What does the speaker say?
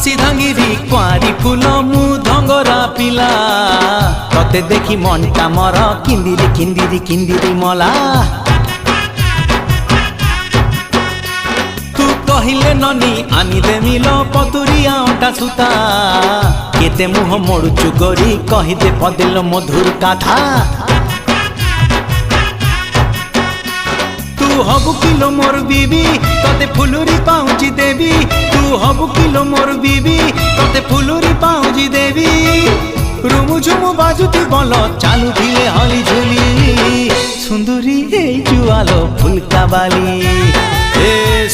सिधांगिरी कुआरी फूल मु धंगरा पिला तते देखी मनटा मर किंदिरी किंदिरी किंदिरी मला तू कहिले ननी आनी दे मिलो पतुरिया अंटा सुता केते मुह मोड़ुचु गोरी कहिदे पदेलो मधुर कथा तू हबु किलो मोर बीबी तते फुलुरी पाउची देवी तू हबु किलो मोर बीबी तते फुलुरी पाउची देवी रुमु झुमु बाजुती बोलो चालू धिले हली झुली सुंदरी हे जुआलो फुलका बाली ए